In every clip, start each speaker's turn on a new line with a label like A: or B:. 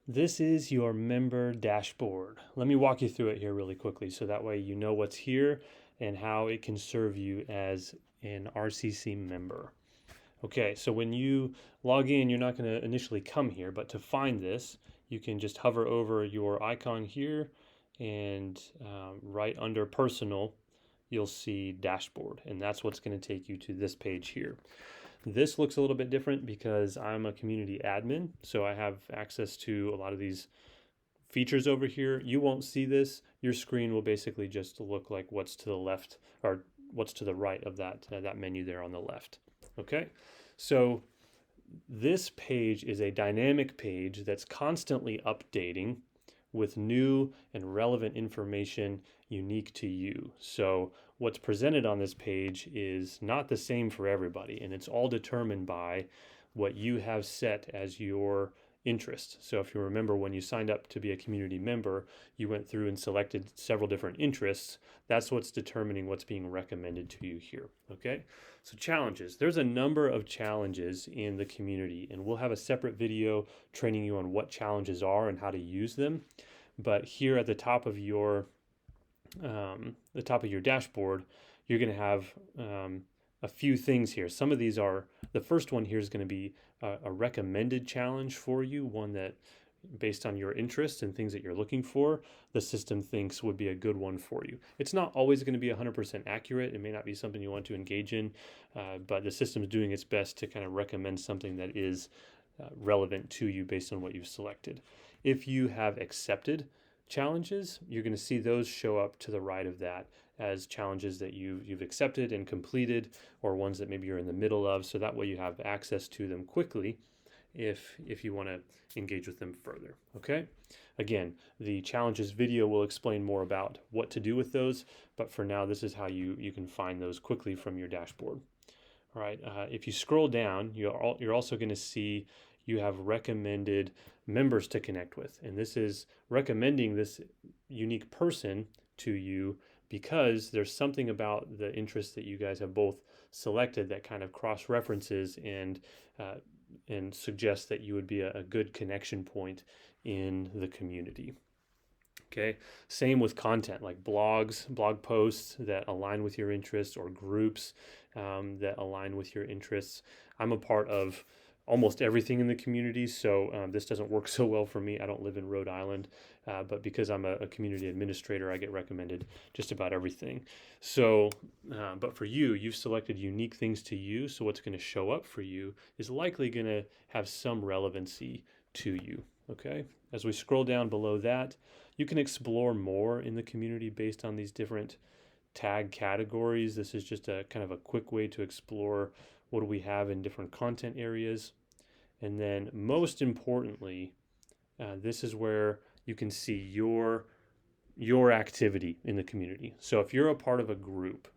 A: This is your member dashboard. Let me walk you through it here really quickly so that way you know what's here and how it can serve you as an RCC member. Okay, so when you log in, you're not going to initially come here, but to find this, you can just hover over your icon here and right under personal, you'll see dashboard, and that's what's going to take you to this page here. This looks a little bit different because I'm a community admin, so I have access to a lot of these features over here. You won't see this. Your screen will basically just look like what's to the left or what's to the right of that menu there on the left. Okay, so this page is a dynamic page that's constantly updating with new and relevant information unique to you. So what's presented on this page is not the same for everybody, and it's all determined by what you have set as your interest. So if you remember when you signed up to be a community member, you went through and selected several different interests. That's what's determining what's being recommended to you here. Okay, so challenges. There's a number of challenges in the community, and we'll have a separate video training you on what challenges are and how to use them. But here at the top of your dashboard, you're going to have a few things here. Some of these are, the first one here is going to be a recommended challenge for you, one that based on your interests and things that you're looking for, the system thinks would be a good one for you. It's not always going to be 100% accurate. It may not be something you want to engage in, but the system is doing its best to kind of recommend something that is relevant to you based on what you've selected. If you have accepted challenges, you're going to see those show up to the right of that as challenges that you've accepted and completed, or ones that maybe you're in the middle of, so that way you have access to them quickly if you want to engage with them further. Okay, again, the challenges video will explain more about what to do with those, but for now this is how you can find those quickly from your dashboard. All right, if you scroll down, you're also going to see you have recommended members to connect with, and this is recommending this unique person to you because there's something about the interests that you guys have both selected that kind of cross references and suggests that you would be a good connection point in the community. Okay, same with content like blogs, blog posts that align with your interests, or groups that align with your interests. I'm a part of almost everything in the community, so this doesn't work so well for me. I don't live in Rhode Island, but because I'm a community administrator, I get recommended just about everything. So, but for you, you've selected unique things to you, so what's going to show up for you is likely going to have some relevancy to you. Okay, as we scroll down below that, you can explore more in the community based on these different tag categories. This is just a kind of a quick way to explore what do we have in different content areas. And then most importantly, this is where you can see your activity in the community. So if you're a part of a group,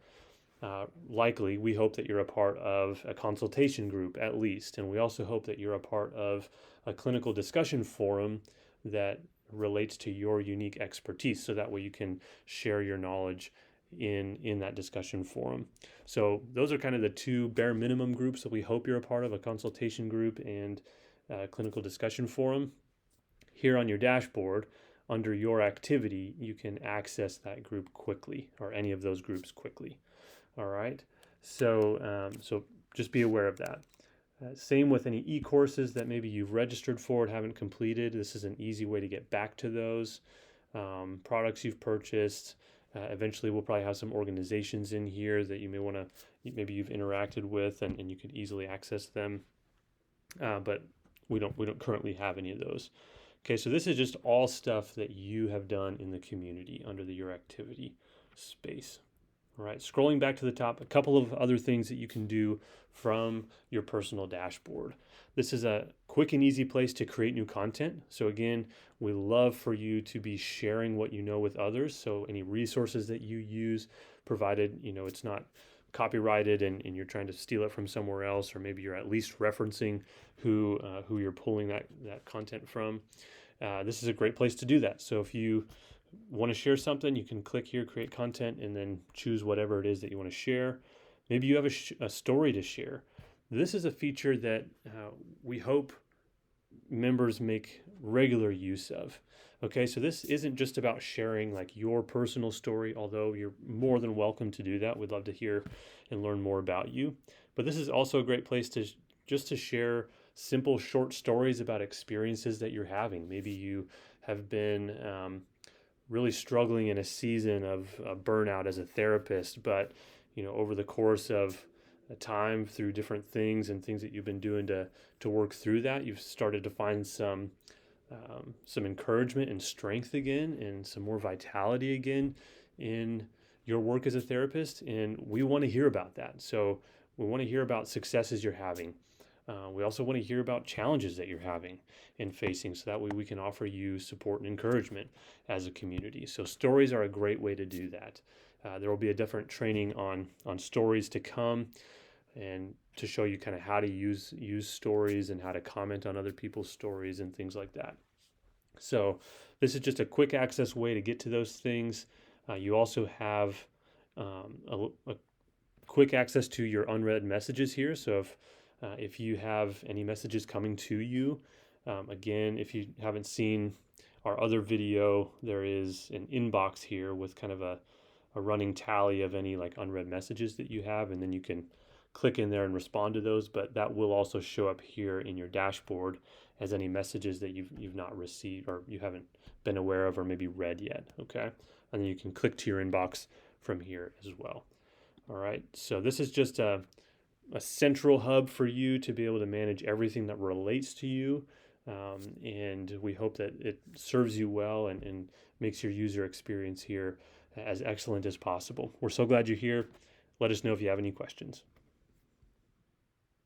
A: likely we hope that you're a part of a consultation group at least, and we also hope that you're a part of a clinical discussion forum that relates to your unique expertise, so that way you can share your knowledge in that discussion forum. So those are kind of the two bare minimum groups that we hope you're a part of: a consultation group and a clinical discussion forum. Here on your dashboard, under your activity, you can access that group quickly, or any of those groups quickly. All right, so just be aware of that. Same with any e-courses that maybe you've registered for and haven't completed. This is an easy way to get back to those. Products you've purchased. Eventually, we'll probably have some organizations in here that you may want to, maybe you've interacted with, and you can easily access them. But we don't currently have any of those. Okay, so this is just all stuff that you have done in the community under your activity space. All right, scrolling back to the top, a couple of other things that you can do from your personal dashboard. This is a quick and easy place to create new content. So again, we love for you to be sharing what you know with others. So any resources that you use, provided it's not copyrighted and you're trying to steal it from somewhere else, or maybe you're at least referencing who you're pulling that content from. This is a great place to do that. So if you want to share something, you can click here, create content, and then choose whatever it is that you want to share. Maybe you have a story to share. This is a feature that we hope members make regular use of. Okay, so this isn't just about sharing like your personal story, although you're more than welcome to do that. We'd love to hear and learn more about you. But this is also a great place to just to share simple short stories about experiences that you're having. Maybe you have been really struggling in a season of burnout as a therapist, but over the course of a time through different things and things that you've been doing to work through that, you've started to find some encouragement and strength again, and some more vitality again in your work as a therapist. And we want to hear about that. So we want to hear about successes you're having. We also want to hear about challenges that you're having and facing, so that way we can offer you support and encouragement as a community. So stories are a great way to do that. There will be a different training on stories to come, and to show you kind of how to use stories and how to comment on other people's stories and things like that. So this is just a quick access way to get to those things. You also have a quick access to your unread messages here. So if you have any messages coming to you, again, if you haven't seen our other video, there is an inbox here with kind of a running tally of any like unread messages that you have, and then you can click in there and respond to those. But that will also show up here in your dashboard as any messages that you've not received or you haven't been aware of or maybe read yet. Okay, and then you can click to your inbox from here as well. All right, so this is just a central hub for you to be able to manage everything that relates to you, and we hope that it serves you well and makes your user experience here as excellent as possible. We're so glad you're here. Let us know if you have any questions.